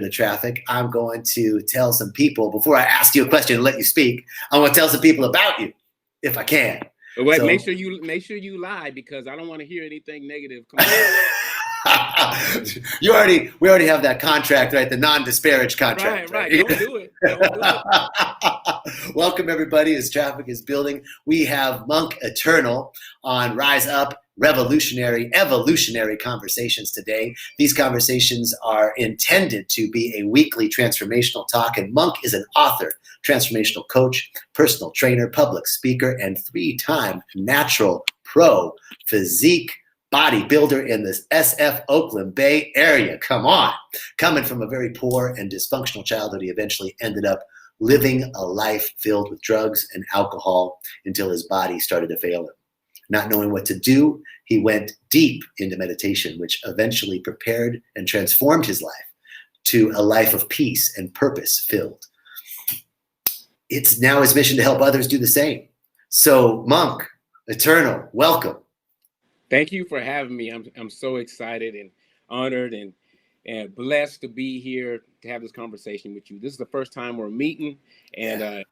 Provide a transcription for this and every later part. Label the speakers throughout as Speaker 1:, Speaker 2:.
Speaker 1: of traffic, I'm going to tell some people, before I ask you a question and let you speak, I want to tell some people about you, if I can.
Speaker 2: But wait, make sure you lie, because I don't want to hear anything negative. Come on.
Speaker 1: We already have that contract, right? The non-disparage contract.
Speaker 2: Right. Don't do it.
Speaker 1: Welcome, everybody, as traffic is building. We have Monk Eternal on Rise Up, Evolutionary Conversations today. These conversations are intended to be a weekly transformational talk, and Monk is an author, transformational coach, personal trainer, public speaker, and 3-time natural pro physique bodybuilder in the SF Oakland Bay area. Come on. Coming from a very poor and dysfunctional childhood, he eventually ended up living a life filled with drugs and alcohol until his body started to fail him. Not knowing what to do, he went deep into meditation, which eventually prepared and transformed his life to a life of peace and purpose filled. It's now his mission to help others do the same. So, Monk Eternal, welcome.
Speaker 2: Thank you for having me. I'm so excited and honored and blessed to be here to have this conversation with you. This is the first time we're meeting, and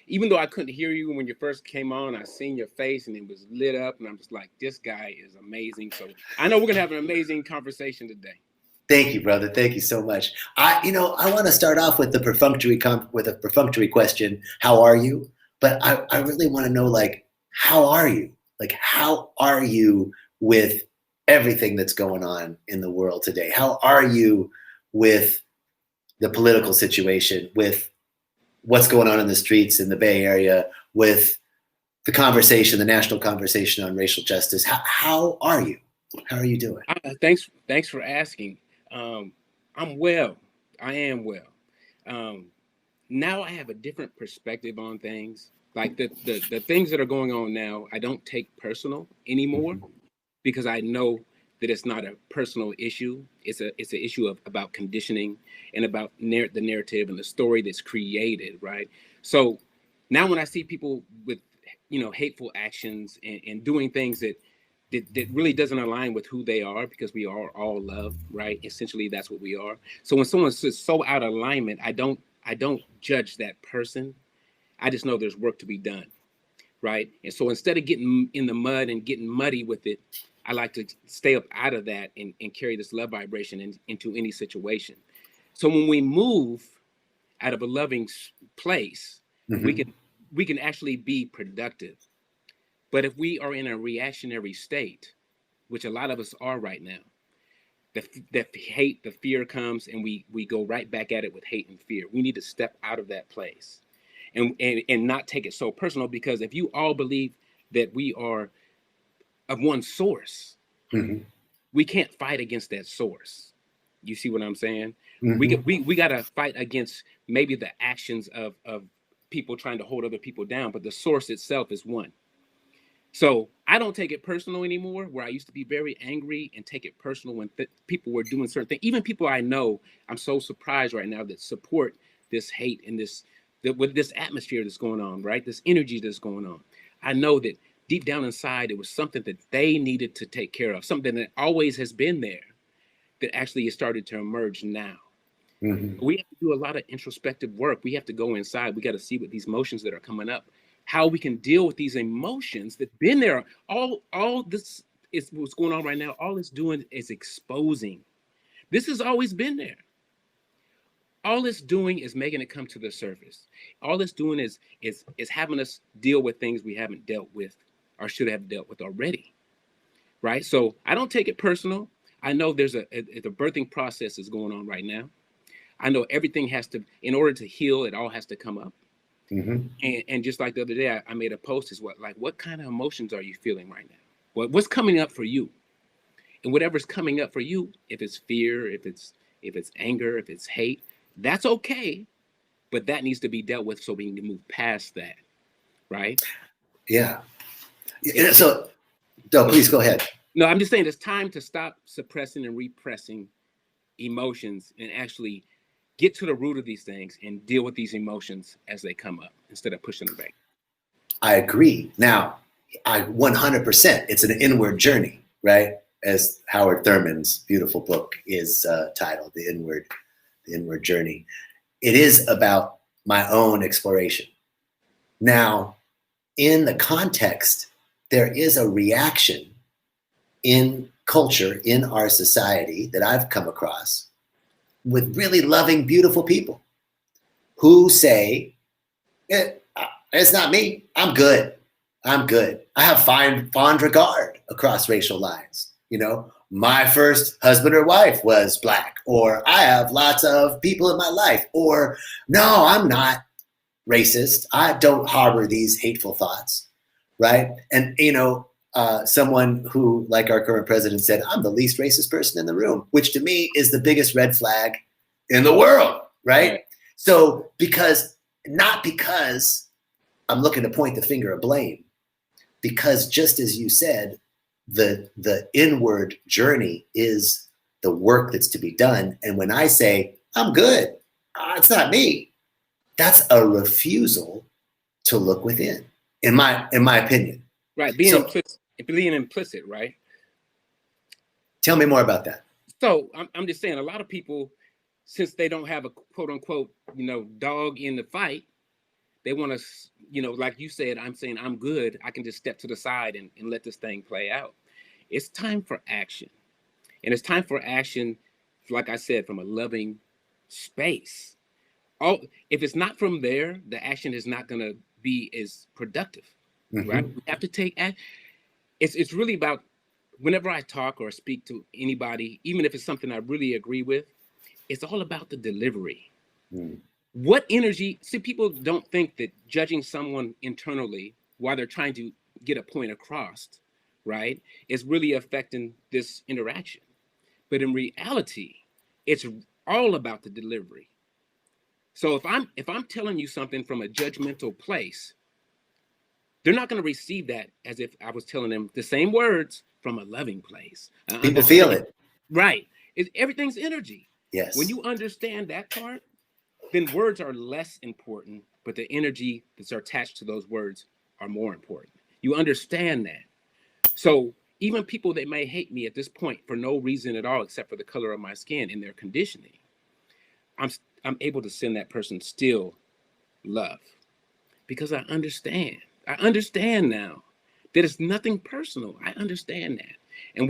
Speaker 2: even though I couldn't hear you when you first came on, I seen your face and it was lit up, and I'm just like, this guy is amazing. So I know we're gonna have an amazing conversation today.
Speaker 1: Thank you, brother. Thank you so much. I want to start off with a perfunctory question. How are you? But I really want to know, like, how are you? Like, how are you with everything that's going on in the world today? How are you with the political situation, with what's going on in the streets in the Bay Area, with the national conversation on racial justice? How are you? How are you doing?
Speaker 2: Thanks for asking. I'm well. I am well. Now I have a different perspective on things. Like the things that are going on now, I don't take personal anymore, because I know that it's not a personal issue. It's an issue about conditioning and about the narrative and the story that's created, right? So now when I see people with, hateful actions and doing things that really doesn't align with who they are, because we are all love, right? Essentially, that's what we are. So when someone's so out of alignment, I don't judge that person. I just know there's work to be done, right? And so instead of getting in the mud and getting muddy with it, I like to stay up out of that and carry this love vibration into any situation. So when we move out of a loving place, we can actually be productive. But if we are in a reactionary state, which a lot of us are right now, the hate, the fear comes, and we go right back at it with hate and fear. We need to step out of that place. And not take it so personal, because if you all believe that we are of one source, we can't fight against that source. You see what I'm saying? We got to fight against maybe the actions of people trying to hold other people down, but the source itself is one. So I don't take it personal anymore, where I used to be very angry and take it personal when people were doing certain things. Even people I know, I'm so surprised right now that support this hate and with this atmosphere that's going on, right? This energy that's going on. I know that deep down inside, it was something that they needed to take care of, something that always has been there, that actually has started to emerge now. We have to do a lot of introspective work. We have to go inside. We got to see what these emotions that are coming up, how we can deal with these emotions that've been there. All this is what's going on right now. All it's doing is exposing. This has always been there. All it's doing is making it come to the surface. All it's doing is having us deal with things we haven't dealt with or should have dealt with already, right? So I don't take it personal. I know there's the birthing process is going on right now. I know everything has to, in order to heal, it all has to come up. And just like the other day, I made a post what kind of emotions are you feeling right now? What's coming up for you? And whatever's coming up for you, if it's fear, if it's anger, if it's hate, that's okay, but that needs to be dealt with so we can move past that, right?
Speaker 1: Yeah. So, please go ahead.
Speaker 2: No, I'm just saying it's time to stop suppressing and repressing emotions and actually get to the root of these things and deal with these emotions as they come up instead of pushing them back.
Speaker 1: I agree. Now, 100%, it's an inward journey, right? As Howard Thurman's beautiful book is titled, The Inward the inward journey. It is about my own exploration. Now, in the context, there is a reaction in culture, in our society that I've come across with really loving, beautiful people who say, it's not me. I'm good. I'm good. I have fond regard across racial lines. You know, my first husband or wife was Black, or I have lots of people in my life, or no, I'm not racist. I don't harbor these hateful thoughts, right? And, you know, someone who, like our current president said, I'm the least racist person in the room, which to me is the biggest red flag in the world, right? So not because I'm looking to point the finger of blame, because just as you said, the inward journey is the work that's to be done. And when I say, I'm good, it's not me, that's a refusal to look within, in my opinion.
Speaker 2: Right, being implicit, right?
Speaker 1: Tell me more about that.
Speaker 2: So I'm just saying, a lot of people, since they don't have a quote unquote, you know, dog in the fight, they want to, you know, like you said, I'm saying I'm good. I can just step to the side and let this thing play out. It's time for action. And it's time for action, like I said, from a loving space. If it's not from there, the action is not going to be as productive, right? We have to take action. It's really about, whenever I talk or speak to anybody, even if it's something I really agree with, it's all about the delivery. What energy, see, people don't think that judging someone internally while they're trying to get a point across, right, is really affecting this interaction. But in reality, it's all about the delivery. So if I'm telling you something from a judgmental place, they're not going to receive that as if I was telling them the same words from a loving place.
Speaker 1: People feel it.
Speaker 2: Right. Everything's energy.
Speaker 1: Yes.
Speaker 2: When you understand that part, then words are less important, but the energy that's attached to those words are more important. You understand that. So even people that may hate me at this point for no reason at all, except for the color of my skin and their conditioning, I'm able to send that person still love, because I understand. I understand now that it's nothing personal. I understand that. And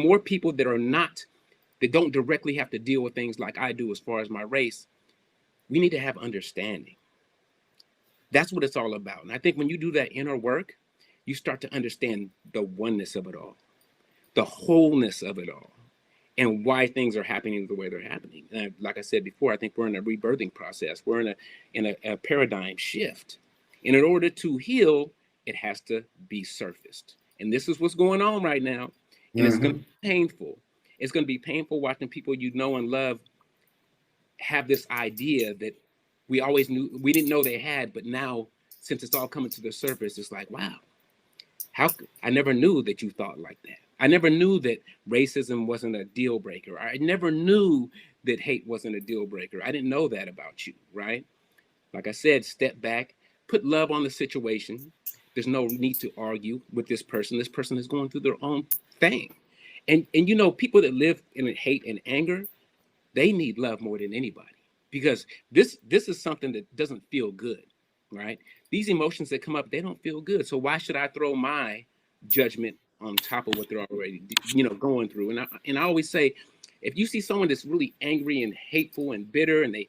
Speaker 2: more people that don't directly have to deal with things like I do as far as my race, we need to have understanding. That's what it's all about. And I think when you do that inner work, you start to understand the oneness of it all, the wholeness of it all, and why things are happening the way they're happening. And like I said before, I think we're in a rebirthing process. We're in a paradigm shift. And in order to heal, it has to be surfaced. And this is what's going on right now. And it's going to be painful. It's going to be painful watching people you know and love have this idea that we always knew, we didn't know they had, but now since it's all coming to the surface, it's like, wow, I never knew that you thought like that. I never knew that racism wasn't a deal breaker. I never knew that hate wasn't a deal breaker. I didn't know that about you, right? Like I said, step back, put love on the situation. There's no need to argue with this person. This person is going through their own thing. And you know, people that live in hate and anger, they need love more than anybody, because this is something that doesn't feel good, right? These emotions that come up, they don't feel good. So why should I throw my judgment on top of what they're already, you know, going through? And I always say, if you see someone that's really angry and hateful and bitter, and they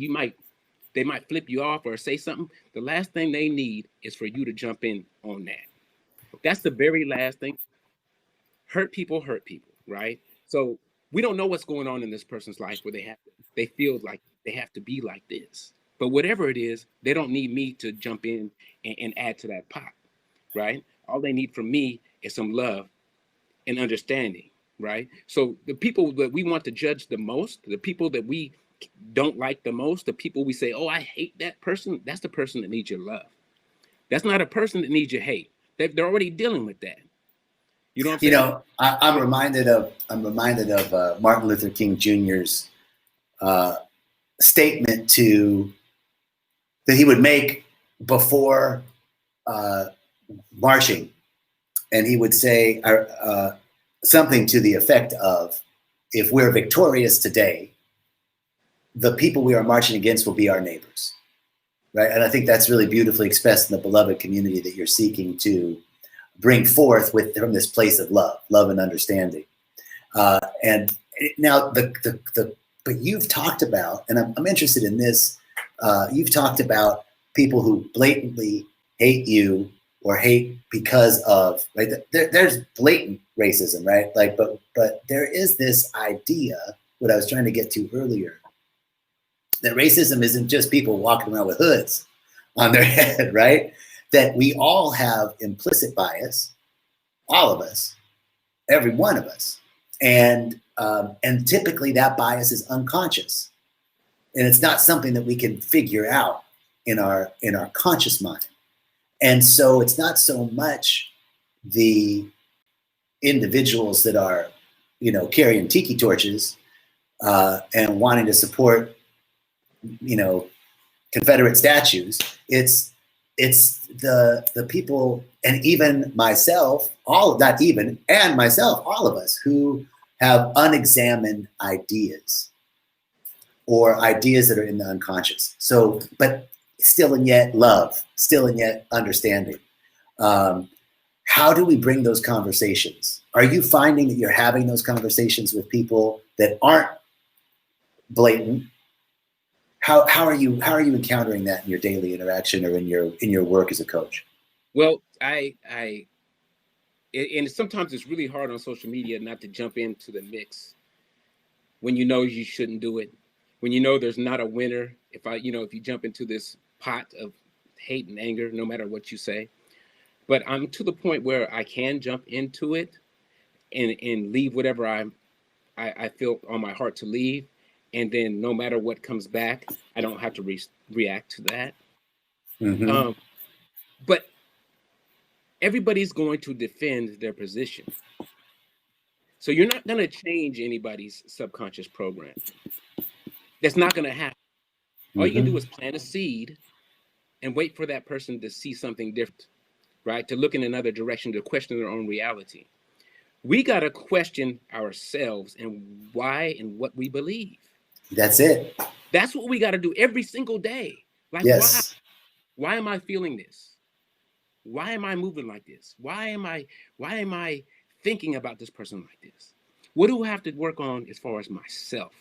Speaker 2: might flip you off or say something, the last thing they need is for you to jump in on that. That's the very last thing. Hurt people, right? So we don't know what's going on in this person's life where they feel like they have to be like this. But whatever it is, they don't need me to jump in and add to that pot, right? All they need from me is some love and understanding, right? So the people that we want to judge the most, the people that we don't like the most, the people we say, oh, I hate that person, that's the person that needs your love. That's not a person that needs your hate. They're already dealing with that. You know what I'm saying?
Speaker 1: You know, I'm reminded of Martin Luther King Jr.'s statement that he would make before marching, and he would say something to the effect of, "If we're victorious today, the people we are marching against will be our neighbors, right? And I think that's really beautifully expressed in the beloved community that you're seeking to bring forth from this place of love and understanding. And now but you've talked about, and I'm interested in this, you've talked about people who blatantly hate you or hate because of, right? There's blatant racism, right? Like, but there is this idea, what I was trying to get to earlier, that racism isn't just people walking around with hoods on their head, right? That we all have implicit bias, all of us, every one of us, and typically that bias is unconscious, and it's not something that we can figure out in our conscious mind. And so it's not so much the individuals that are, carrying tiki torches and wanting to support, Confederate statues. It's the people, and even myself, all of us who have unexamined ideas or ideas that are in the unconscious. So, but still and yet love, still and yet understanding. How do we bring those conversations? Are you finding that you're having those conversations with people that aren't blatant? How are you encountering that in your daily interaction or in your work as a coach?
Speaker 2: Well, and sometimes it's really hard on social media not to jump into the mix when you know you shouldn't do it, when you know there's not a winner. If you jump into this pot of hate and anger, no matter what you say. But I'm to the point where I can jump into it and leave whatever I feel on my heart to leave. And then no matter what comes back, I don't have to react to that.
Speaker 1: Mm-hmm.
Speaker 2: But everybody's going to defend their position. So you're not going to change anybody's subconscious program. That's not going to happen. All you can do is plant a seed and wait for that person to see something different, right? To look in another direction, to question their own reality. We got to question ourselves and why and what we believe.
Speaker 1: That's it.
Speaker 2: That's what we got to do every single day. Like,
Speaker 1: yes.
Speaker 2: Why am I feeling this? Why am I moving like this? Why am I thinking about this person like this? What do I have to work on as far as myself?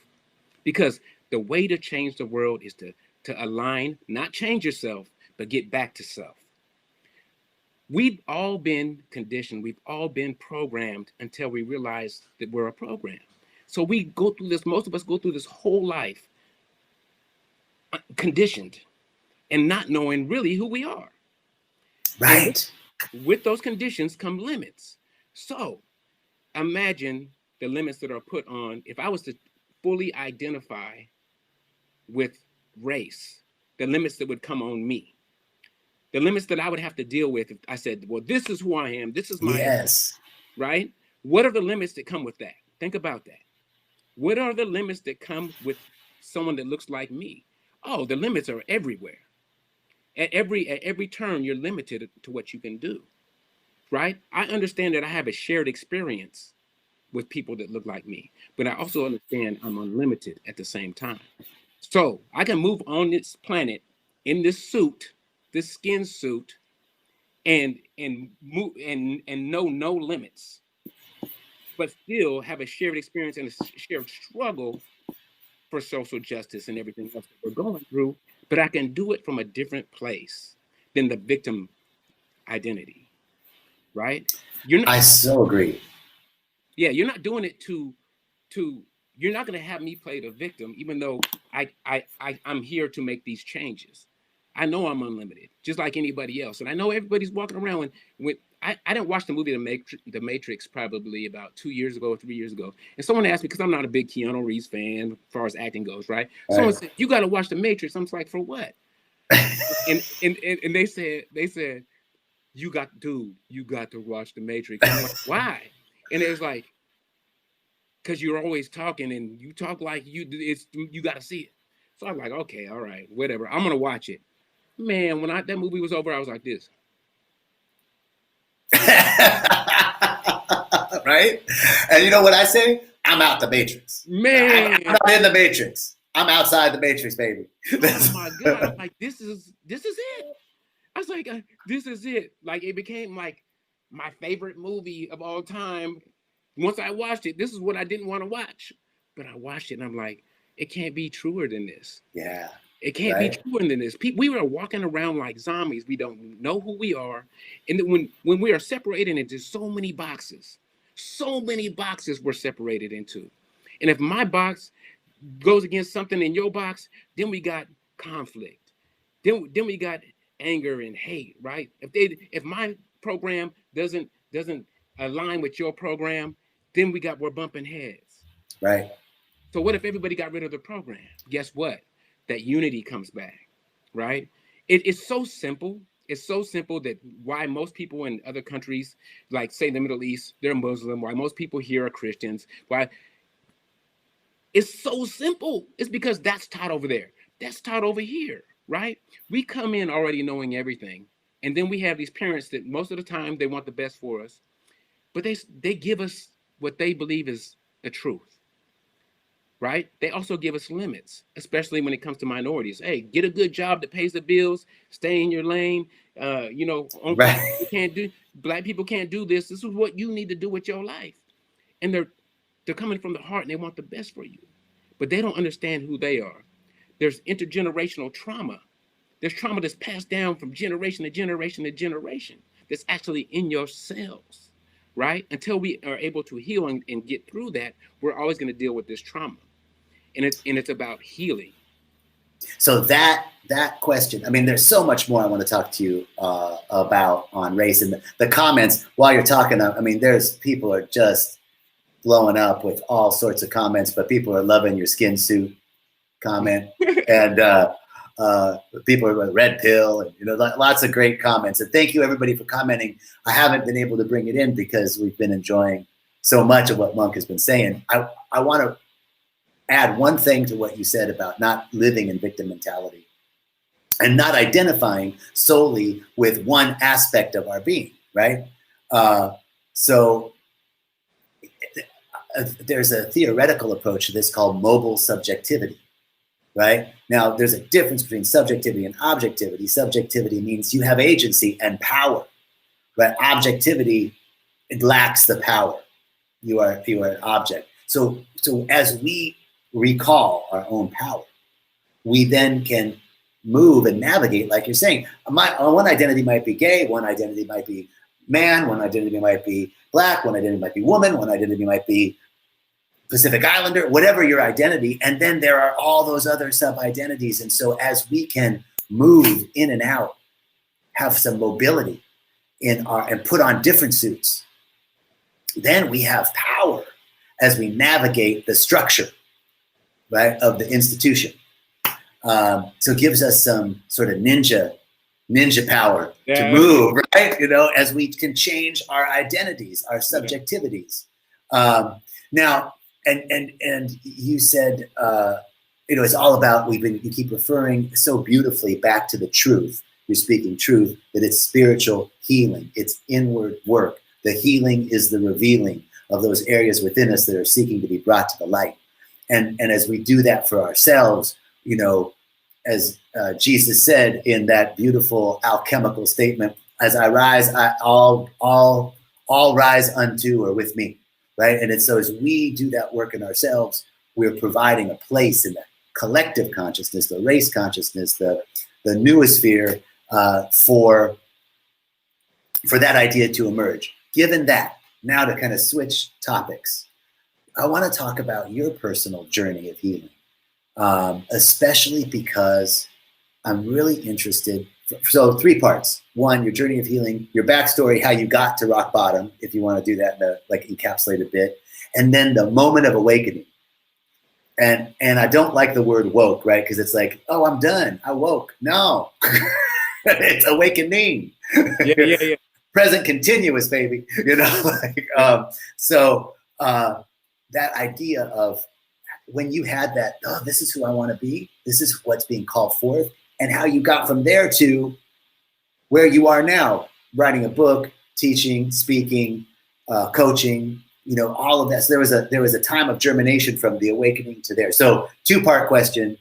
Speaker 2: Because the way to change the world is to align, not change yourself, but get back to self. We've all been conditioned. We've all been programmed until we realize that we're a program. So we go through this, most of us go through this whole life conditioned and not knowing really who we are.
Speaker 1: Right.
Speaker 2: With those conditions come limits. So imagine the limits that are put on. If I was to fully identify with race, the limits that would come on me, the limits that I would have to deal with if I said, well, this is who I am, this is my right? What are the limits that come with that? Think about that. What are the limits that come with someone that looks like me? Oh, the limits are everywhere. At every turn, you're limited to what you can do, right? I understand that I have a shared experience with people that look like me, but I also understand I'm unlimited at the same time. So I can move on this planet in this suit, this skin suit, and move and know no limits, but still have a shared experience and a shared struggle for social justice and everything else that we're going through. But I can do it from a different place than the victim identity, right?
Speaker 1: I so agree.
Speaker 2: Yeah, you're not doing it to you're not going to have me play the victim, even though I'm here to make these changes. I know I'm unlimited, just like anybody else, and I know everybody's walking around with. I didn't watch the movie The Matrix probably about 2 years ago or 3 years ago, and someone asked me, because I'm not a big Keanu Reeves fan as far as acting goes, right? Someone said, "You got to watch The Matrix." I'm like, "For what?" and they said, "You got to watch The Matrix." I'm like, "Why?" And it was like, because you're always talking and you talk like you got to see it. So I'm like, okay, all right, whatever. I'm gonna watch it. Man, when that movie was over, I was like this.
Speaker 1: Right? And you know what I say? I'm out the Matrix.
Speaker 2: Man,
Speaker 1: I'm not in the Matrix. I'm outside the matrix, baby.
Speaker 2: Oh my God. I'm like, this is it. I was like, this is it. Like, it became like my favorite movie of all time. Once I watched it, this is what I didn't want to watch. But I watched it and I'm like, it can't be truer than this.
Speaker 1: Yeah.
Speaker 2: It can't be truer than this. We were walking around like zombies. We don't know who we are. And then when we are separated into so many boxes we're separated into. And if my box goes against something in your box, then we got conflict. Then we got anger and hate, right? If my program doesn't align with your program, then we're bumping heads.
Speaker 1: Right.
Speaker 2: So what if everybody got rid of the program? Guess what? That unity comes back, right? It's so simple. It's so simple that why most people in other countries, like say the Middle East, they're Muslim, why most people here are Christians, why it's so simple. It's because that's taught over there. That's taught over here, right? We come in already knowing everything. And then we have these parents that most of the time they want the best for us, but they give us what they believe is the truth, right? They also give us limits, especially when it comes to minorities. Hey, get a good job that pays the bills, stay in your lane.
Speaker 1: Right.
Speaker 2: Black people can't do this. This is what you need to do with your life. And they're coming from the heart and they want the best for you, but they don't understand who they are. There's intergenerational trauma. There's trauma that's passed down from generation to generation to generation that's actually in your cells, right? Until we are able to heal and get through that, we're always going to deal with this trauma. And it's about healing.
Speaker 1: So that question, I mean, there's so much more I want to talk to you about on race, and the comments while you're talking. I mean, there's people are just blowing up with all sorts of comments, but people are loving your skin suit comment, and people are like red pill, and lots of great comments. And thank you everybody for commenting. I haven't been able to bring it in because we've been enjoying so much of what Monk has been saying. I want to add one thing to what you said about not living in victim mentality and not identifying solely with one aspect of our being, right? So there's a theoretical approach to this called mobile subjectivity, right? Now, there's a difference between subjectivity and objectivity. Subjectivity means you have agency and power, right? Objectivity, it lacks the power. You are an object. So as we recall our own power, we then can move and navigate, like you're saying. One identity might be gay, one identity might be man, one identity might be black, one identity might be woman, one identity might be Pacific Islander, whatever your identity. And then there are all those other sub-identities. And so as we can move in and out, have some mobility and put on different suits, then we have power as we navigate the structure, right, of the institution. So it gives us some sort of ninja power to move, right? As we can change our identities, our subjectivities. Now, and you said, it's all about, you keep referring so beautifully back to the truth. You're speaking truth, that it's spiritual healing. It's inward work. The healing is the revealing of those areas within us that are seeking to be brought to the light. And as we do that for ourselves, as Jesus said in that beautiful alchemical statement, as I rise, all rise unto or with me, right? And so as we do that work in ourselves, we're providing a place in the collective consciousness, the race consciousness, the noosphere for that idea to emerge. Given that, now to kind of switch topics, I want to talk about your personal journey of healing, especially because I'm really interested. So 3 parts. 1, your journey of healing, your backstory, how you got to rock bottom, if you want to do that in a encapsulated bit, and then the moment of awakening. And I don't like the word woke, right? Because it's like, oh, I'm done. I woke. No, it's awakening.
Speaker 2: Yeah.
Speaker 1: Present continuous, baby. That idea of when you had that, oh, this is who I want to be. This is what's being called forth, and how you got from there to where you are now, writing a book, teaching, speaking, coaching, all of that. So there was a time of germination from the awakening to there. So 2-part question: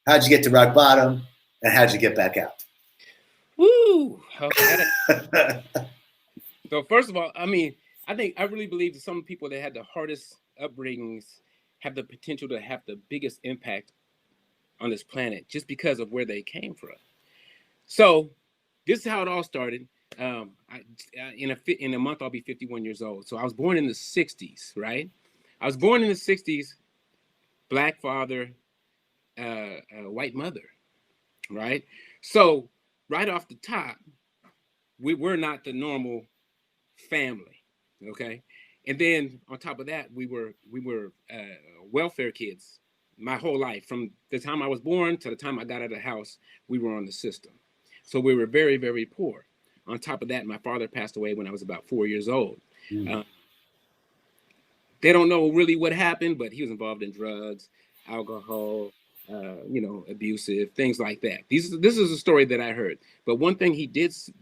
Speaker 1: how'd you get to rock bottom, and how'd you get back out?
Speaker 2: Woo! Okay. So first of all, I mean, I really believe that some people that had the hardest upbringings have the potential to have the biggest impact on this planet just because of where they came from. So this is how it all started. In a month, I'll be 51 years old. So I was born in the 60s, right? I was born in the 60s, Black father, white mother, right? So right off the top, we were not the normal family, okay? And then on top of that, we were welfare kids. My whole life, from the time I was born to the time I got out of the house, we were on the system. So we were very, very poor. On top of that, my father passed away when I was about 4 years old. They don't know really what happened, but he was involved in drugs, alcohol, abusive, things like that. This is a story that I heard. But one thing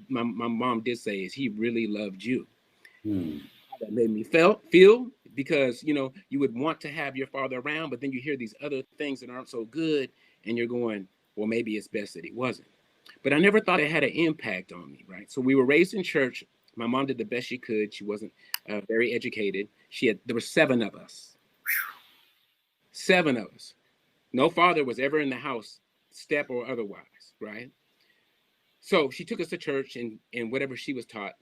Speaker 2: my mom did say is he really loved you. That made me feel because, you would want to have your father around, but then you hear these other things that aren't so good, and you're going, well, maybe it's best that he wasn't. But I never thought it had an impact on me, right? So we were raised in church. My mom did the best she could. She wasn't very educated. There were 7 of us. 7 of us. No father was ever in the house, step or otherwise, right? So she took us to church, and whatever she was taught,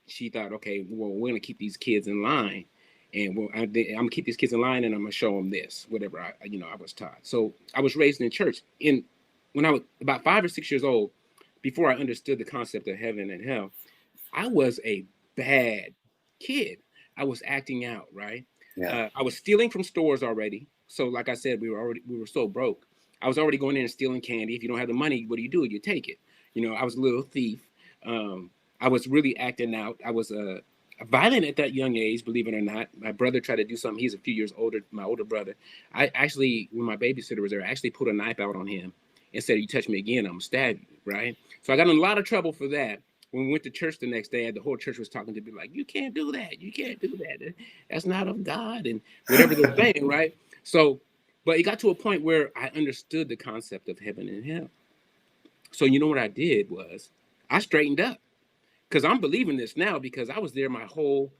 Speaker 2: she thought, okay, well, we're going to keep these kids in line. And I'm going to keep these kids in line, and I'm going to show them this, whatever I was taught. So I was raised in church. When I was about 5 or 6 years old, before I understood the concept of heaven and hell, I was a bad kid. I was acting out, right?
Speaker 1: Yeah.
Speaker 2: I was stealing from stores already. So like I said, we were so broke. I was already going in and stealing candy. If you don't have the money, what do? You take it. I was a little thief. I was really acting out. I was violent at that young age, believe it or not. My brother tried to do something. He's a few years older, my older brother. I actually, when my babysitter was there, I actually pulled a knife out on him and said, you touch me again, I'm gonna stab you, right? So I got in a lot of trouble for that. When we went to church the next day, the whole church was talking to me like, you can't do that. You can't do that. That's not of God, and whatever they're saying, right? So, but it got to a point where I understood the concept of heaven and hell. So you know what I did was I straightened up, because I'm believing this now because I was there my whole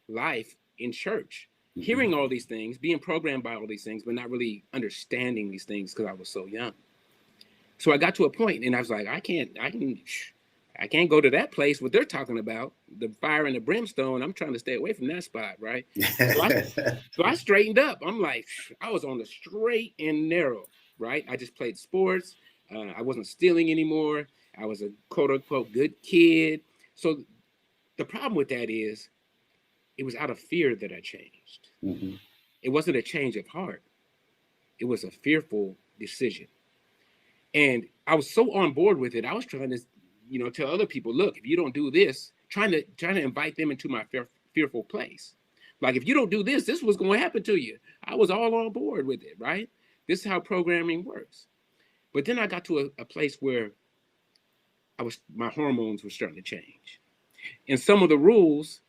Speaker 2: life in church, hearing all these things, being programmed by all these things, but not really understanding these things because I was so young. So I got to a point and I was like, I can't go to that place, what they're talking about, the fire and the brimstone. I'm trying to stay away from that spot, right? So I straightened up. I'm like, I was on the straight and narrow, right? I just played sports. I wasn't stealing anymore. I was a quote unquote good kid. So the problem with that is it was out of fear that I changed. It wasn't a change of heart. It was a fearful decision. And I was so on board with it. I was trying to, tell other people, look, if you don't do this, trying to invite them into my fearful place. Like, if you don't do this, this is what's going to happen to you. I was all on board with it, right? This is how programming works. But then I got to a place where my hormones were starting to change. And some of the rules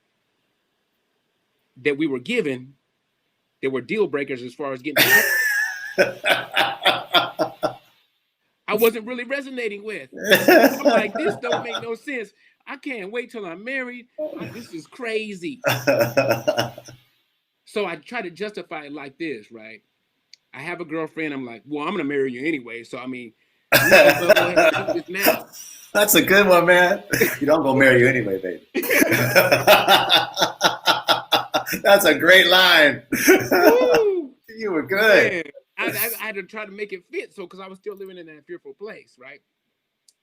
Speaker 2: that we were given, there were deal breakers as far as getting I wasn't really resonating with. I'm like, this don't make no sense. I can't wait till I'm married. This is crazy. So I try to justify it like this, right? I have a girlfriend. I'm like, well, I'm gonna marry you anyway. So I mean, we might as well go ahead and do this now.
Speaker 1: That's a good one, man. I'm gonna marry you anyway, baby. That's a great line. You were good.
Speaker 2: Man, I had to try to make it fit. So, because I was still living in that fearful place, right?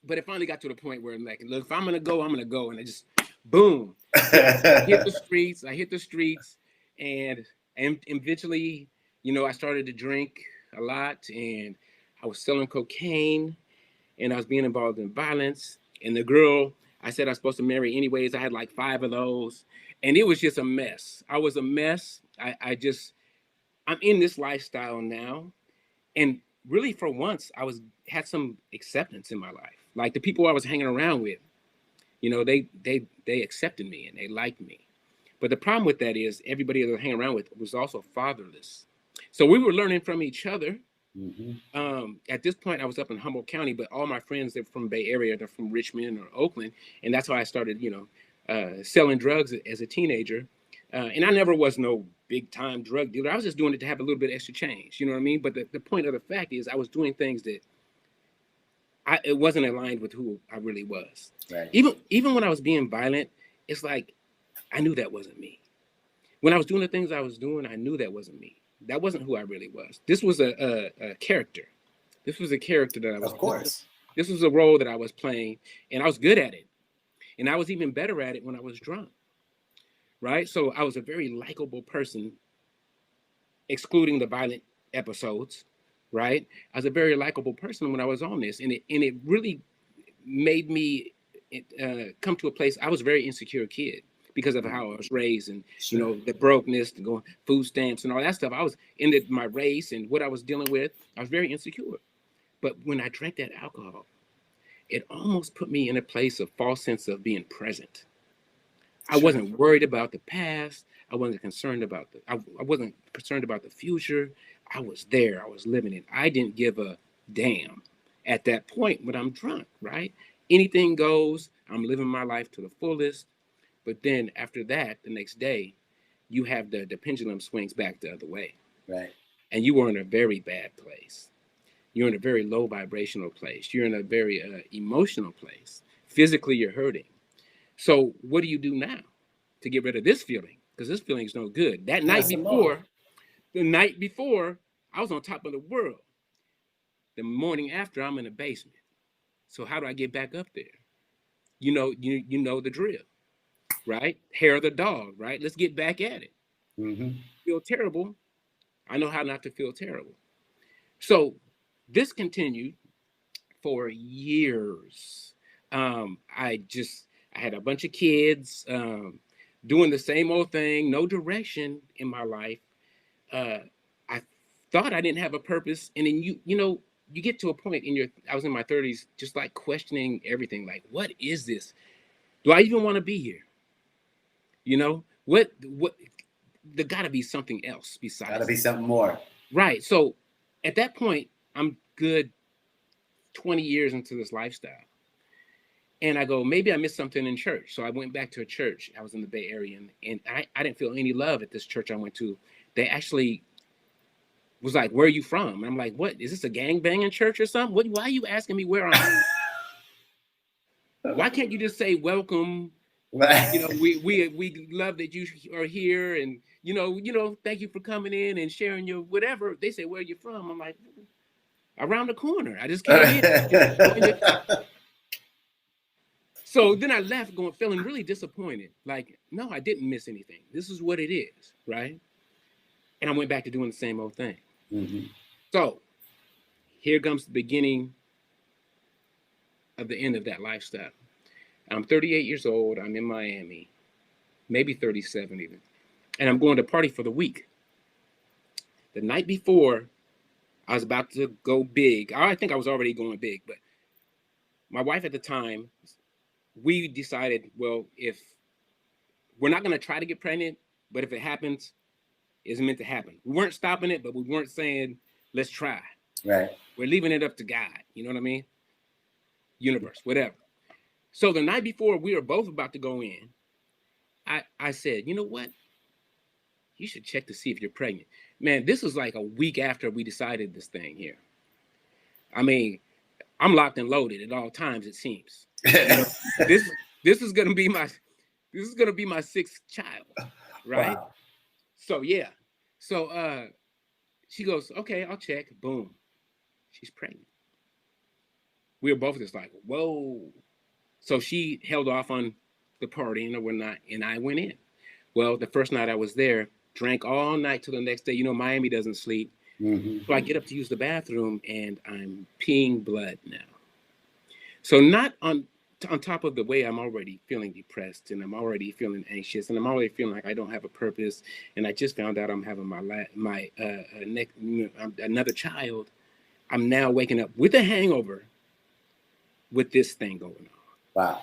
Speaker 2: But it finally got to the point where I'm like, look, if I'm gonna go, I'm gonna go, and I just, boom, I hit the streets, and eventually, I started to drink a lot, and I was selling cocaine, and I was being involved in violence. And the girl I said I was supposed to marry anyways, I had like 5 of those, and it was just a mess. I was a mess. I'm in this lifestyle now, and really for once had some acceptance in my life. Like, the people I was hanging around with, they accepted me and they liked me. But the problem with that is everybody that I hang around with was also fatherless. So we were learning from each other. At this point, I was up in Humboldt County, but all my friends, they're from Bay Area, they're from Richmond or Oakland. And that's why I started, selling drugs as a teenager. And I never was no big time drug dealer. I was just doing it to have a little bit extra change. You know what I mean? But the point of the fact is I was doing things that it wasn't aligned with who I really was.
Speaker 1: Right.
Speaker 2: Even when I was being violent, it's like I knew that wasn't me. When I was doing the things I was doing, I knew that wasn't me. That wasn't who I really was. This was a character. This was a character that I was.
Speaker 1: Of course.
Speaker 2: This was a role that I was playing, and I was good at it. And I was even better at it when I was drunk. Right? So I was a very likable person, excluding the violent episodes. Right? I was a very likable person when I was on this, and it really made me come to a place. I was a very insecure kid because of how I was raised, and
Speaker 1: Sure.
Speaker 2: the brokenness, and going food stamps and all that stuff. I was into my race and what I was dealing with. I was very insecure. But when I drank that alcohol, it almost put me in a place of false sense of being present. I wasn't worried about the past. I wasn't concerned about I wasn't concerned about the future. I was there. I was living it. I didn't give a damn at that point when I'm drunk, right? Anything goes. I'm living my life to the fullest. But then after that, the next day, you have the pendulum swings back the other way.
Speaker 1: Right.
Speaker 2: And you were in a very bad place. You're in a very low vibrational place. You're in a very emotional place. Physically, you're hurting. So what do you do now to get rid of this feeling? Because this feeling is no good. The night before, I was on top of the world. The morning after, I'm in the basement. So how do I get back up there? You know the drill, right? Hair of the dog, right? Let's get back at it. Feel terrible. I know how not to feel terrible. So this continued for years. I had a bunch of kids doing the same old thing, no direction in my life. I thought I didn't have a purpose. And then you get to a point I was in my 30s, just like questioning everything. Like, what is this? Do I even want to be here? What there gotta be something else besides.
Speaker 1: Gotta be something more.
Speaker 2: Right. So at that point, I'm good 20 years into this lifestyle. And I go, maybe I missed something in church. So I went back to a church. I was in the Bay Area, and I didn't feel any love at this church I went to. They actually was like, where are you from? And I'm like, what? Is this a gangbanging church or something? Why are you asking me where I'm from? Why can't you just say welcome?
Speaker 1: Right.
Speaker 2: We love that you are here, and thank you for coming in and sharing your whatever. They say, where are you from? I'm like, around the corner. I just came in. So then I left feeling really disappointed. Like, no, I didn't miss anything. This is what it is, right? And I went back to doing the same old thing. So here comes the beginning of the end of that lifestyle. I'm 38 years old. I'm in Miami, maybe 37 even. And I'm going to party for the week. The night before, I was about to go big. I think I was already going big, but my wife at the time, we decided, well, if we're not going to try to get pregnant, but if it happens, it's meant to happen. We weren't stopping it, but we weren't saying, let's try.
Speaker 1: Right.
Speaker 2: We're leaving it up to God. You know what I mean? Universe, whatever. So the night before we were both about to go in, I said, you know what? You should check to see if you're pregnant. Man, this was like a week after we decided this thing here. I mean, I'm locked and loaded at all times, it seems. This is gonna be my sixth child, right?
Speaker 1: Wow.
Speaker 2: So yeah. So she goes, okay, I'll check. Boom. She's pregnant. We were both just like, whoa. So she held off on the partying or whatnot, and I went in. Well, the first night I was there, drank all night till the next day. Miami doesn't sleep. So I get up to use the bathroom, and I'm peeing blood now. So not on top of the way I'm already feeling depressed, and I'm already feeling anxious, and I'm already feeling like I don't have a purpose, and I just found out I'm having another child. I'm now waking up with a hangover with this thing going on.
Speaker 1: Wow.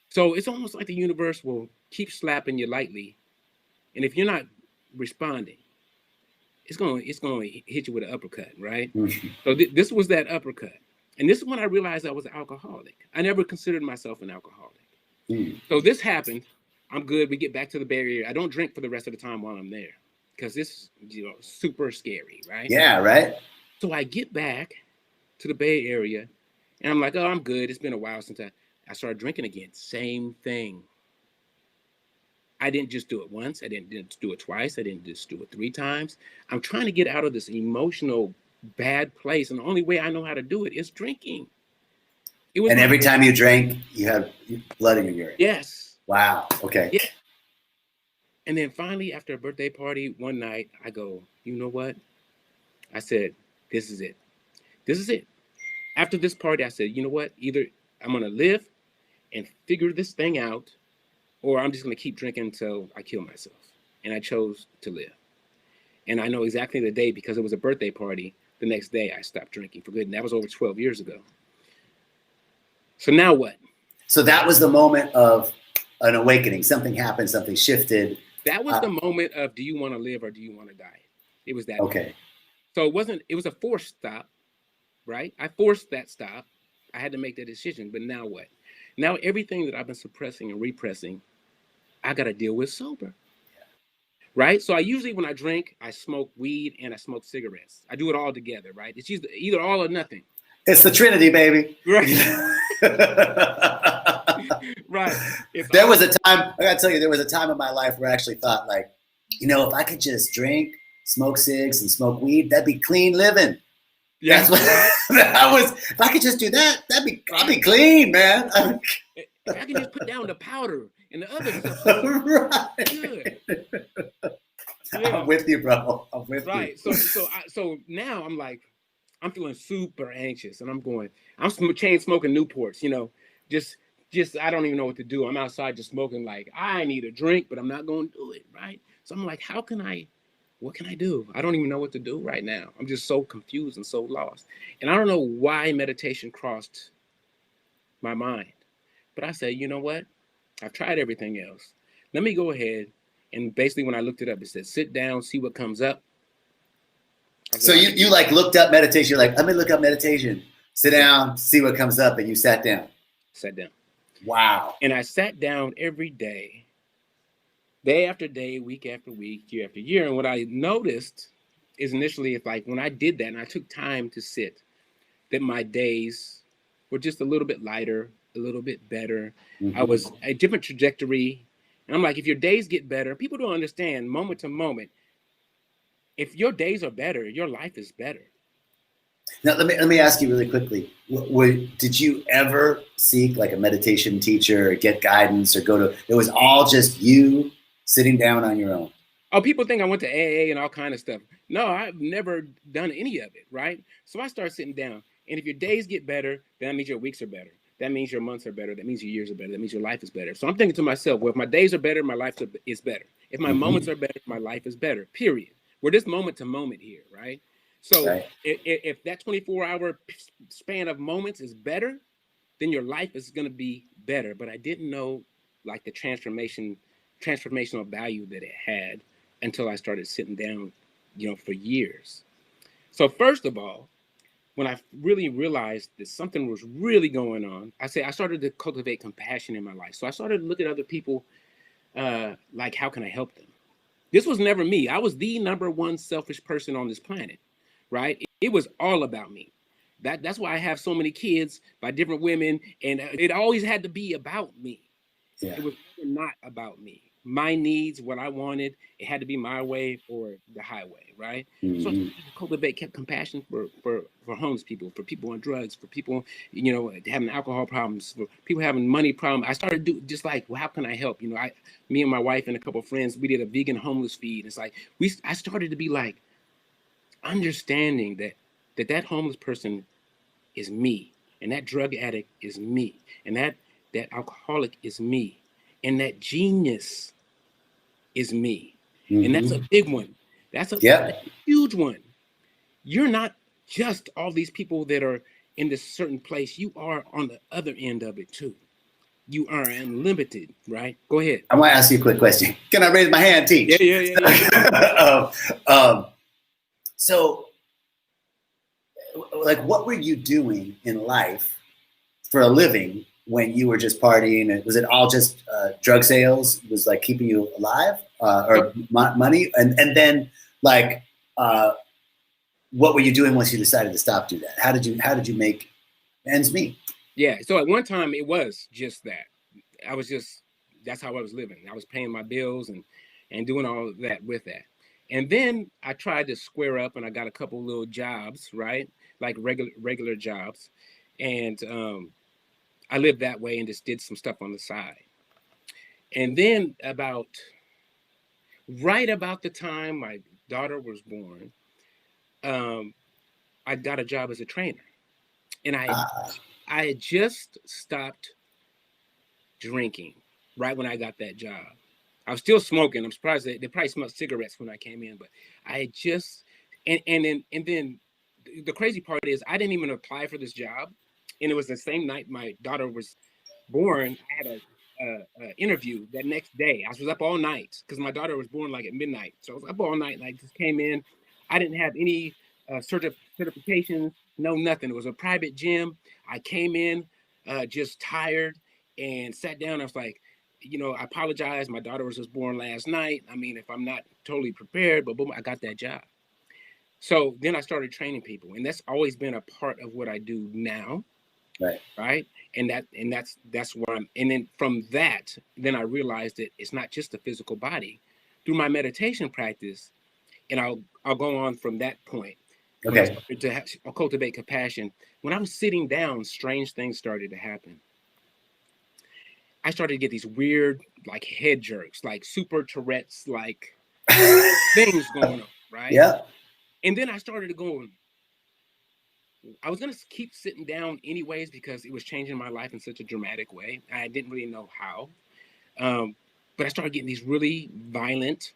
Speaker 2: So it's almost like the universe will keep slapping you lightly, and if you're not responding, it's going to hit you with an uppercut, right? So this was that uppercut. And this is when I realized I was an alcoholic. I never considered myself an alcoholic. So this happened. I'm good. We get back to the Bay Area. I don't drink for the rest of the time while I'm there because this is super scary, right?
Speaker 1: Yeah, right.
Speaker 2: So I get back to the Bay Area and I'm like, oh, I'm good. It's been a while since I started drinking again. Same thing. I didn't just do it once. I didn't do it twice. I didn't just do it 3 times. I'm trying to get out of this emotional bad place. And the only way I know how to do it is drinking.
Speaker 1: And every time you drank, you had blood in your urine.
Speaker 2: Yes.
Speaker 1: Wow. Okay.
Speaker 2: Yeah. And then finally, after a birthday party one night, I go, you know what? I said, this is it. This is it. After this party, I said, you know what? Either I'm going to live and figure this thing out, or I'm just going to keep drinking until I kill myself. And I chose to live. And I know exactly the day because it was a birthday party. The next day, I stopped drinking for good. And that was over 12 years ago. So now what?
Speaker 1: So that was the moment of an awakening. Something happened. Something shifted.
Speaker 2: That was the moment of, do you want to live or do you want to die? It was that.
Speaker 1: Okay.
Speaker 2: Moment. So it was a forced stop, right? I forced that stop. I had to make that decision. But now what? Now everything that I've been suppressing and repressing, I got to deal with sober. Right? So I usually, when I drink, I smoke weed and I smoke cigarettes. I do it all together, right? It's either all or nothing.
Speaker 1: It's the Trinity, baby.
Speaker 2: Right. Right.
Speaker 1: There was a time, I gotta tell you, there was a time in my life where I actually thought, like, if I could just drink, smoke cigs, and smoke weed, that'd be clean living. Yeah. That's what that was. If I could just do that, I'd be clean, man.
Speaker 2: If I can just put down the powder and the other stuff,
Speaker 1: right.
Speaker 2: Good. Yeah.
Speaker 1: I'm with you, bro. I'm with you.
Speaker 2: Right. So now I'm like, I'm feeling super anxious, and I'm chain smoking Newports, just I don't even know what to do. I'm outside just smoking, like I need a drink, but I'm not going to do it, right? So I'm like, what can I do? I don't even know what to do right now. I'm just so confused and so lost. And I don't know why meditation crossed my mind. But I said, you know what? I've tried everything else. Let me go ahead. And basically when I looked it up, it said, sit down, see what comes up.
Speaker 1: So you like looked up meditation. You're like, let me look up meditation. Sit down, see what comes up. And you sat down.
Speaker 2: Sat down.
Speaker 1: Wow.
Speaker 2: And I sat down every day after day, week after week, year after year. And what I noticed is initially, it's like when I did that and I took time to sit, that my days were just a little bit lighter, a little bit better. Mm-hmm. I was a different trajectory. And I'm like, if your days get better, people don't understand moment to moment. If your days are better, your life is better.
Speaker 1: Now, let me ask you really quickly. Did you ever seek like a meditation teacher or get guidance or it was all just you sitting down on your own?
Speaker 2: Oh, people think I went to AA and all kind of stuff. No, I've never done any of it, right? So I started sitting down. And if your days get better, then that means your weeks are better. That means your months are better. That means your years are better. That means your life is better. So I'm thinking to myself, well, if my days are better, my life is better. If my moments are better, my life is better, period. We're just moment to moment here, right? So right. If that 24-hour span of moments is better, then your life is going to be better. But I didn't know like the transformational value that it had until I started sitting down, for years. So first of all, when I really realized that something was really going on, I started to cultivate compassion in my life. So I started to look at other people like, how can I help them? This was never me. I was the number one selfish person on this planet, right? It was all about me. That's why I have so many kids by different women, and it always had to be about me. Yeah. It was not about me. My needs, what I wanted, it had to be my way or the highway, right? Mm-hmm. So I cultivate compassion for homeless people, for people on drugs, for people, having alcohol problems, for people having money problems. I started to do just like, well, how can I help? Me and my wife and a couple of friends, we did a vegan homeless feed. It's like I started to be like understanding that homeless person is me, and that drug addict is me, and that alcoholic is me, and that genius is me. Mm-hmm. And that's a big one. That's a huge one. You're not just all these people that are in this certain place. You are on the other end of it too. you are unlimited, right? Go ahead.
Speaker 1: I want to ask you a quick question. Can I raise my hand,
Speaker 2: Yeah,
Speaker 1: teach?
Speaker 2: yeah, yeah, yeah.
Speaker 1: So, like, what were you doing in life for a living when you were just partying? And was it all just drug sales? Was like keeping you alive,
Speaker 2: So,
Speaker 1: or money? And then like, what were you doing once you decided to stop doing that? How did you make ends meet?
Speaker 2: yeah. So at one time it was just that. I was just that's how I was living. I was paying my bills and doing all of that with that. And then I tried to square up and I got a couple little jobs, right? Like regular jobs. And I lived that way and just did some stuff on the side. And then right about the time my daughter was born, um, I got a job as a trainer. And
Speaker 1: Uh,
Speaker 2: I had just stopped drinking right when I got that job. I was still smoking. I'm surprised they probably smelled cigarettes when I came in, but I had just and then the crazy part is I didn't even apply for this job, and it was the same night my daughter was born. I had a interview that next day. I was up all night because my daughter was born like at midnight, so I was up all night and I just came in. I didn't have any certifications, no nothing. It was a private gym. I came in just tired and sat down. I was like, I apologize. My daughter was just born last night. I mean, if I'm not totally prepared, but boom, I got that job. So then I started training people, and that's always been a part of what I do now,
Speaker 1: right.
Speaker 2: right? And that's where I'm. And then from that, then I realized that it's not just the physical body. Through my meditation practice, and I'll go on from that point. When I
Speaker 1: Okay.
Speaker 2: started to cultivate compassion, when I was sitting down, strange things started to happen. I started to get these weird, like head jerks, like super Tourette's, like things going on, right?
Speaker 1: Yeah.
Speaker 2: And then I started going, I was going to keep sitting down anyways because it was changing my life in such a dramatic way. I didn't really know how. But I started getting these really violent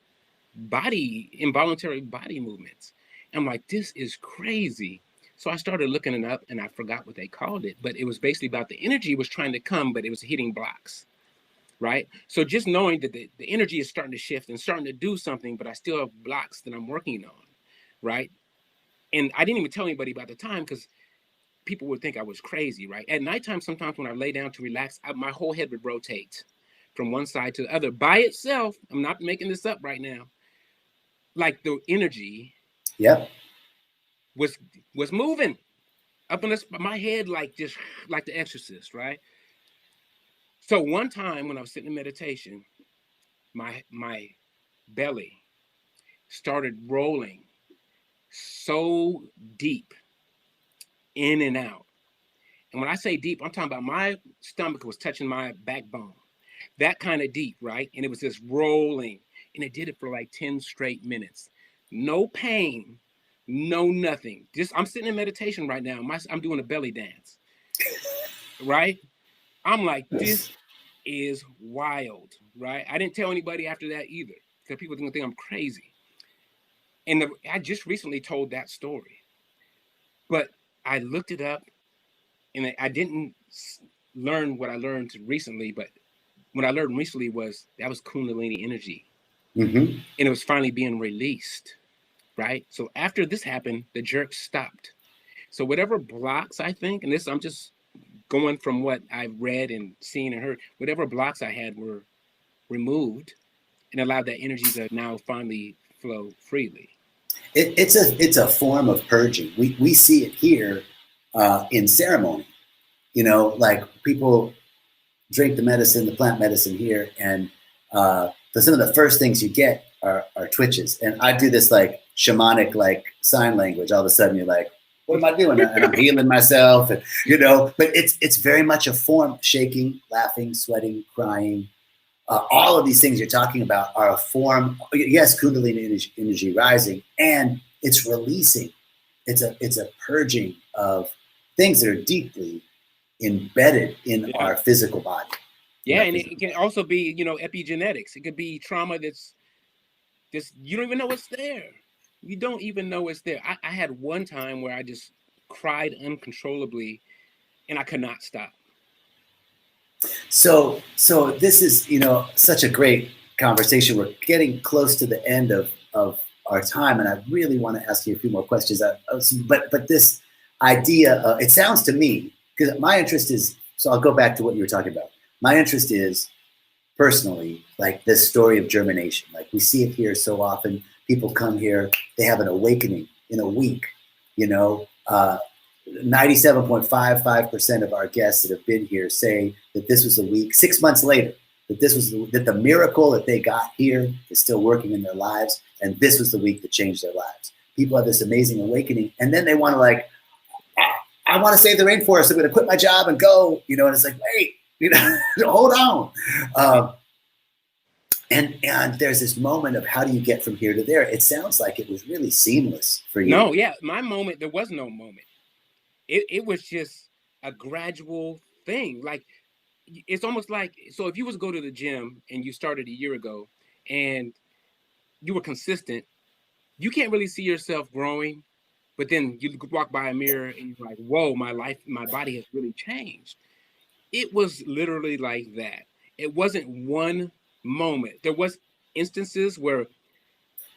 Speaker 2: involuntary body movements. I'm like, this is crazy. So I started looking it up and I forgot what they called it, but it was basically about the energy was trying to come, but it was hitting blocks. Right. So just knowing that the energy is starting to shift and starting to do something, but I still have blocks that I'm working on. Right. And I didn't even tell anybody about the time because people would think I was crazy. Right. At nighttime, sometimes when I lay down to relax, my whole head would rotate from one side to the other by itself. I'm not making this up right now. Like the energy
Speaker 1: Yep.
Speaker 2: was was moving up in my head, like just like the exorcist. Right. So one time when I was sitting in meditation, my belly started rolling so deep in and out. And when I say deep, I'm talking about my stomach was touching my backbone. That kind of deep, right? And it was just rolling. And it did it for like 10 straight minutes. No pain, no nothing. Just I'm sitting in meditation right now. I'm doing a belly dance, right? I'm like, this is wild, right? I didn't tell anybody after that either because people are going to think I'm crazy. And I just recently told that story, but I looked it up and I didn't learn what I learned recently, but what I learned recently was that was Kundalini energy,
Speaker 1: Mm-hmm.
Speaker 2: and it was finally being released, right? So after this happened, the jerk stopped. So whatever blocks I think, and this I'm just going from what I've read and seen and heard, whatever blocks I had were removed and allowed that energy to now finally flow freely.
Speaker 1: It's a form of purging. We see it here in ceremony. Like people drink the medicine, the plant medicine here, and some of the first things you get are twitches. And I do this like shamanic like sign language. All of a sudden you're like, what am I doing? And I'm healing myself, and But it's very much a form: shaking, laughing, sweating, crying. All of these things you're talking about are a form. Yes, Kundalini energy rising, and it's releasing. It's a purging of things that are deeply embedded in
Speaker 2: Yeah.
Speaker 1: our physical body.
Speaker 2: Yeah, and it can also be, epigenetics. It could be trauma that's just you don't even know it's there. You don't even know it's there. I had one time where I just cried uncontrollably and I could not stop.
Speaker 1: So this is, such a great conversation. We're getting close to the end of our time, and I really want to ask you a few more questions. But this idea, it sounds to me, because my interest is, so I'll go back to what you were talking about. My interest is personally, like this story of germination. Like we see it here so often. People come here, they have an awakening in a week. 97.55% of our guests that have been here say that this was a week, 6 months later, that the miracle that they got here is still working in their lives, and this was the week that changed their lives. People have this amazing awakening, and then they want to I want to save the rainforest. I'm going to quit my job and go, and it's like, wait, hold on. And there's this moment of how do you get from here to there? It sounds like it was really seamless for you.
Speaker 2: No, yeah, my moment, there was no moment. It was just a gradual thing. Like it's almost like, so if you was to go to the gym and you started a year ago and you were consistent, you can't really see yourself growing, but then you walk by a mirror and you're like, whoa, my life, my body has really changed. It was literally like that. It wasn't one moment. There was instances where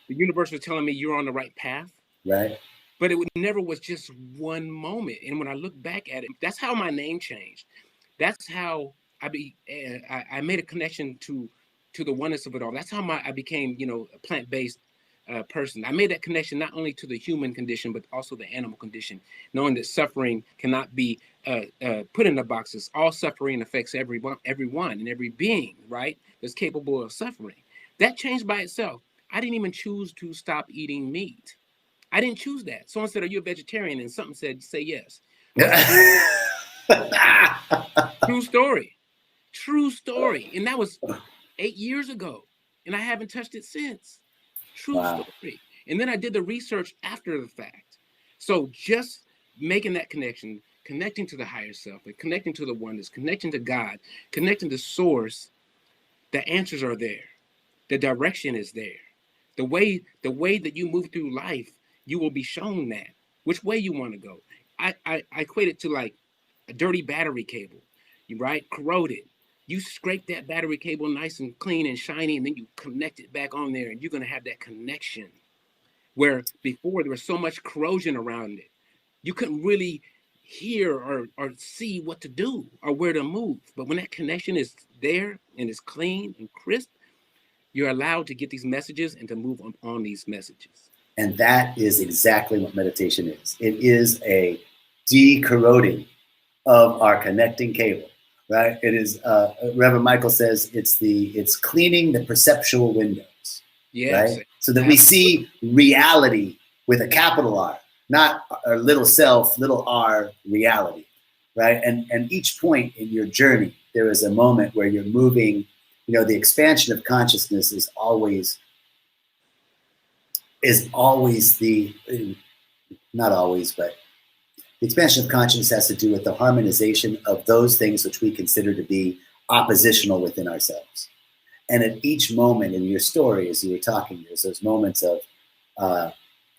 Speaker 2: the universe was telling me you're on the right path.
Speaker 1: Right.
Speaker 2: But it never was just one moment. And when I look back at it, that's how my name changed. That's how I made a connection to the oneness of it all. That's how I became, a plant-based person. I made that connection not only to the human condition, but also the animal condition, knowing that suffering cannot be put in the boxes. All suffering affects everyone and every being, right, that's capable of suffering. That changed by itself. I didn't even choose to stop eating meat. I didn't choose that. Someone said, "Are you a vegetarian?" And something said, "Say yes." True story. True story. And that was 8 years ago. And I haven't touched it since. True
Speaker 1: Wow.
Speaker 2: story. And then I did the research after the fact. So just making that connection, connecting to the higher self, and connecting to the oneness, connecting to God, connecting to source, the answers are there. The direction is there. The way that you move through life, you will be shown that which way you want to go. I equate it to like a dirty battery cable, right? Corroded. You scrape that battery cable nice and clean and shiny, and then you connect it back on there, and you're gonna have that connection. Where before there was so much corrosion around it, you couldn't really hear or see what to do or where to move. But when that connection is there and it's clean and crisp, you're allowed to get these messages and to move on these messages.
Speaker 1: And that is exactly what meditation is. It is a de-corroding of our connecting cable, right? It is, Reverend Michael says, it's cleaning the perceptual windows,
Speaker 2: Yes,
Speaker 1: right? So that we see reality with a capital R, not a little self, little r, reality, right? And each point in your journey, there is a moment where you're moving. The expansion of consciousness is always not always, but the expansion of consciousness has to do with the harmonization of those things which we consider to be oppositional within ourselves. And at each moment in your story, as you were talking, there's those moments of, I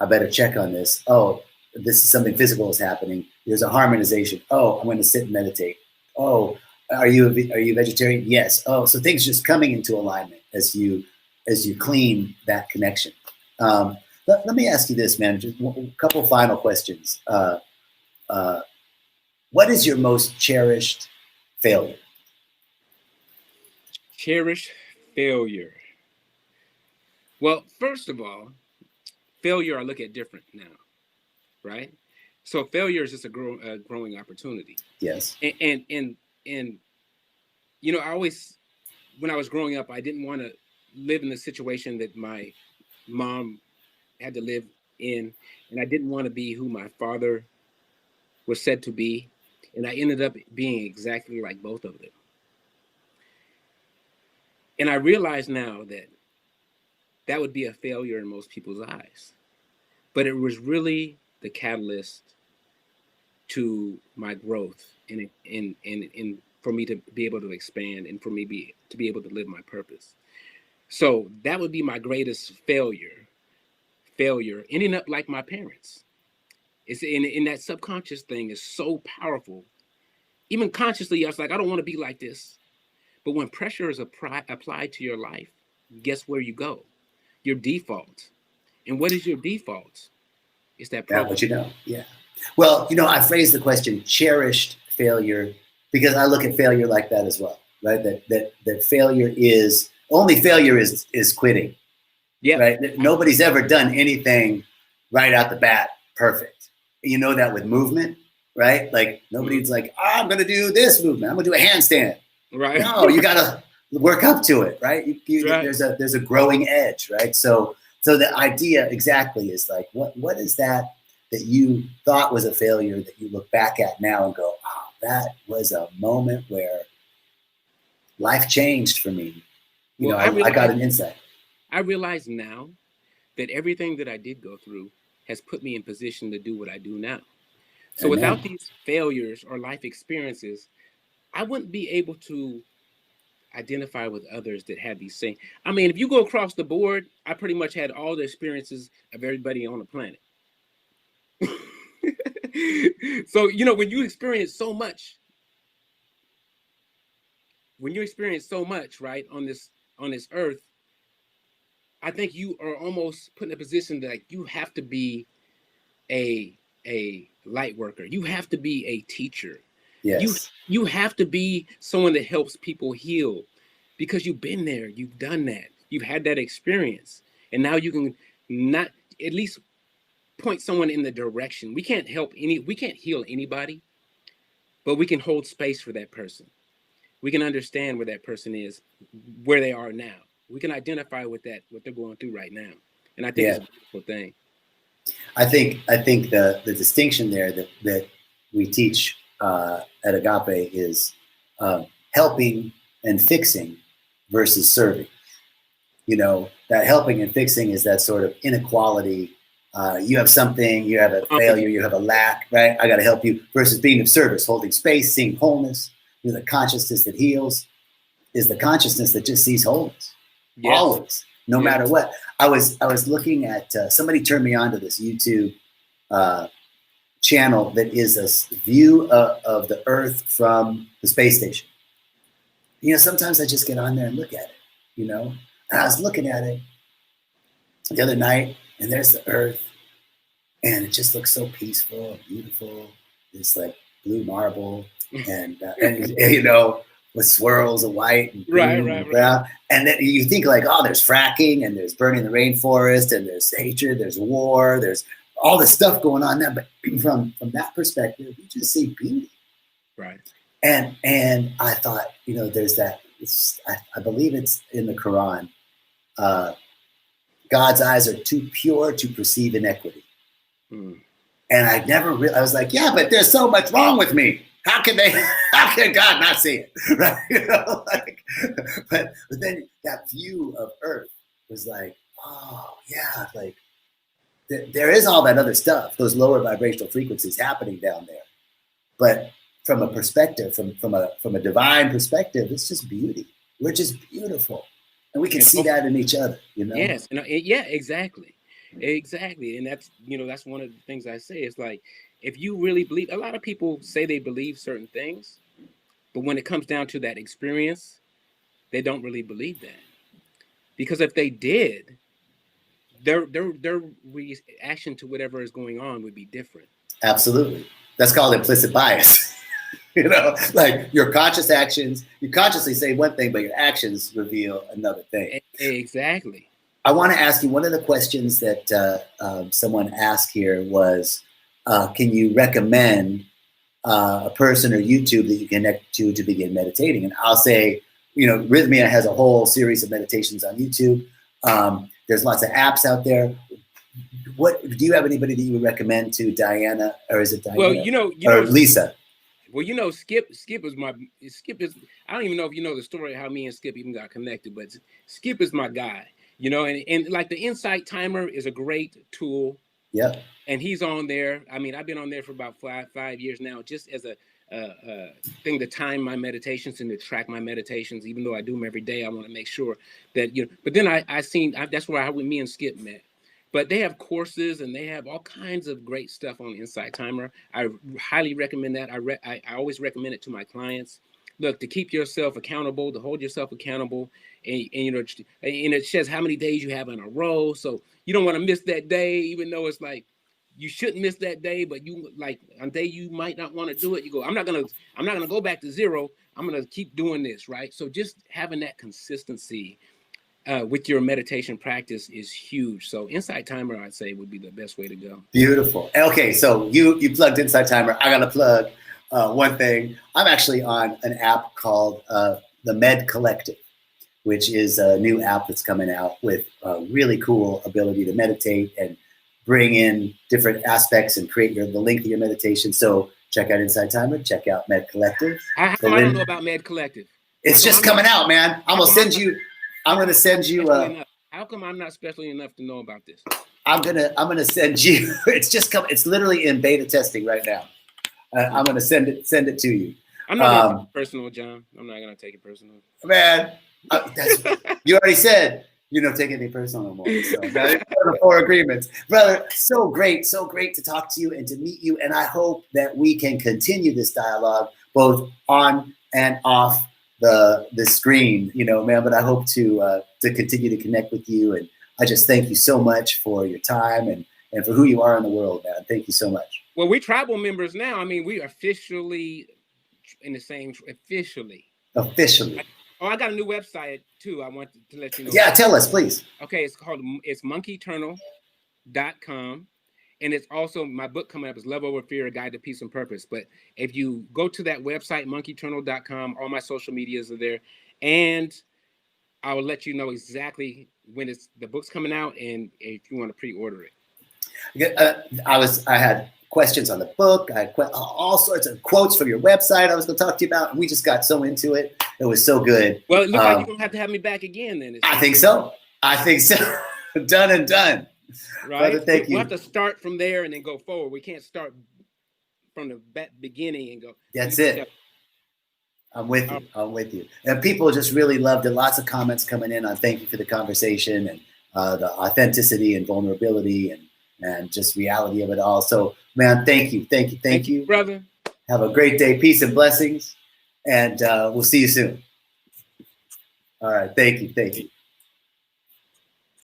Speaker 1: better check on this. Oh, this is something physical is happening. There's a harmonization. Oh, I'm going to sit and meditate. Oh, are you a vegetarian? Yes. Oh, so things just coming into alignment as you clean that connection. Let me ask you this, man. Just a couple final questions. What is your most cherished failure?
Speaker 2: Cherished failure. Well, first of all, failure I look at different now, right? So failure is just a growing opportunity.
Speaker 1: Yes.
Speaker 2: And I always, when I was growing up, I didn't want to live in the situation that my mom had to live in, and I didn't want to be who my father was said to be, and I ended up being exactly like both of them. And I realize now that that would be a failure in most people's eyes, but it was really the catalyst to my growth and for me to be able to expand and for me to be able to live my purpose. So that would be my greatest failure ending up like my parents. It's in that subconscious thing is so powerful Even consciously, I was like, I don't want to be like this. But when pressure is applied to your life, guess where you go? Your default. And what is your default? It's that
Speaker 1: Yeah,
Speaker 2: program.
Speaker 1: but yeah. Well, I phrased the question cherished failure because I look at failure like that as well, right? That failure is only failure is quitting,
Speaker 2: Yeah.
Speaker 1: right? Nobody's ever done anything right out the bat perfect. You know that with movement, right? Like nobody's like, I'm going to do this movement. I'm going to do a handstand.
Speaker 2: Right.
Speaker 1: No, you got to work up to it, right?
Speaker 2: Right.
Speaker 1: There's a growing edge, right? So the idea exactly is like, what is that you thought was a failure that you look back at now and go, oh, that was a moment where life changed for me.
Speaker 2: Well,
Speaker 1: I got an insight.
Speaker 2: I realize now that everything that I did go through has put me in position to do what I do now. So
Speaker 1: Amen.
Speaker 2: without these failures or life experiences, I wouldn't be able to identify with others that had these same. I mean, if you go across the board, I pretty much had all the experiences of everybody on the planet. So, when you experience so much, right, on this earth, I think you are almost put in a position that like, you have to be a light worker. You have to be a teacher. You
Speaker 1: Yes.
Speaker 2: you have to be someone that helps people heal because you've been there, you've done that, you've had that experience, and now you can not at least point someone in the direction. We can't heal anybody, but we can hold space for that person. We can understand where that person is, where they are now. We can identify with what they're going through right now. And I think it's
Speaker 1: Yeah.
Speaker 2: a beautiful thing.
Speaker 1: I think the distinction there that we teach at Agape is helping and fixing versus serving. That helping and fixing is that sort of inequality. You have something, you have a failure, you have a lack, right? I got to help you versus being of service, holding space, seeing wholeness. The consciousness that heals is the consciousness that just sees wholeness.
Speaker 2: Yes.
Speaker 1: Always, no matter what. I was looking at somebody turned me on to this YouTube channel that is a view of the Earth from the space station. Sometimes I just get on there and look at it. And I was looking at it the other night, and there's the Earth, and it just looks so peaceful and beautiful. It's like blue marble, and with swirls of white and green and brown. And then you think like, oh, there's fracking and there's burning the rainforest and there's hatred, there's war, there's all this stuff going on there. But from that perspective, you just see beauty.
Speaker 2: Right.
Speaker 1: And I thought, there's that. I believe it's in the Quran. God's eyes are too pure to perceive inequity. And I was like, yeah, but there's so much wrong with me. How can God not see it? Right? But then that view of Earth was like, oh yeah, like there is all that other stuff, those lower vibrational frequencies happening down there. But from a perspective, from a divine perspective, it's just beauty. We're just beautiful. And we can see that in each other,
Speaker 2: Yes. Yeah, exactly. Exactly. And that's one of the things I say. It's like, if you really believe, a lot of people say they believe certain things, but when it comes down to that experience, they don't really believe that. Because if they did, their reaction to whatever is going on would be different.
Speaker 1: Absolutely. That's called implicit bias. Like your conscious actions, you consciously say one thing, but your actions reveal another thing.
Speaker 2: Exactly.
Speaker 1: I want to ask you, one of the questions that someone asked here was, can you recommend a person or YouTube that you connect to begin meditating? And I'll say, Rythmia has a whole series of meditations on YouTube. There's lots of apps out there. What do you have anybody that you would recommend to Diana, or is it Diana?
Speaker 2: Well,
Speaker 1: or Lisa?
Speaker 2: Well, Skip is I don't even know if you know the story of how me and Skip even got connected, but Skip is my guy, and like the Insight Timer is a great tool.
Speaker 1: Yeah.
Speaker 2: And he's on there. I mean, I've been on there for about five years now, just as a thing to time my meditations and to track my meditations. Even though I do them every day, I want to make sure that But then I seen that's where me and Skip met. But they have courses and they have all kinds of great stuff on Insight Timer. I highly recommend that. I always recommend it to my clients. Look, to keep yourself accountable, to hold yourself accountable, and you know, and it says how many days you have in a row. So you don't want to miss that day, even though it's like you shouldn't miss that day, but you like a day you might not want to do it. You go, I'm not gonna go back to zero. I'm gonna keep doing this, right? So just having that consistency with your meditation practice is huge. So Insight Timer, I'd say, would be the best way to go.
Speaker 1: Beautiful. Okay, so you plugged Insight Timer. I gotta plug one thing. I'm actually on an app called the Med Collective, which is a new app that's coming out with a really cool ability to meditate and bring in different aspects and create the length of your meditation. So check out Insight Timer, check out Med Collective.
Speaker 2: I don't know about Med Collective.
Speaker 1: It's just coming out, man. I'm gonna send you.
Speaker 2: How come I'm not special enough to know about this?
Speaker 1: I'm gonna send you. It's just come. It's literally in beta testing right now. I'm gonna send it to you.
Speaker 2: I'm not gonna take it personal, John. I'm not gonna take it personal.
Speaker 1: Man, you already said you don't take anything personal no more. So the 4 agreements, brother. So great to talk to you and to meet you. And I hope that we can continue this dialogue both on and off the screen, you know, man. But I hope to continue to connect with you. And I just thank you so much for your time and for who you are in the world, man. Thank you so much.
Speaker 2: Well, we're tribal members now. I mean, we are officially in the same officially. I got a new website too. I want to let you know.
Speaker 1: Yeah, tell us, please.
Speaker 2: Okay, it's monkeyeternal.com. And it's also my book coming up is Love Over Fear, A Guide to Peace and Purpose. But if you go to that website, monkeyeternal.com, all my social medias are there. And I will let you know exactly when the book's coming out and if you want to pre-order it.
Speaker 1: I had questions on the book. I had all sorts of quotes from your website I was going to talk to you about. And we just got so into it. It was so good.
Speaker 2: Well, it looks like you're going to have to have me back again then.
Speaker 1: I think so. Done and done.
Speaker 2: Right.
Speaker 1: Brother, thank you.
Speaker 2: We'll have to start from there and then go forward. We can't start from the beginning and go.
Speaker 1: That's it. I'm with you. And people just really loved it. Lots of comments coming in on thank you for the conversation and the authenticity and vulnerability and just reality of it all. So, man, thank you,
Speaker 2: brother.
Speaker 1: Have a great day. Peace and blessings. And we'll see you soon. All right. Thank you.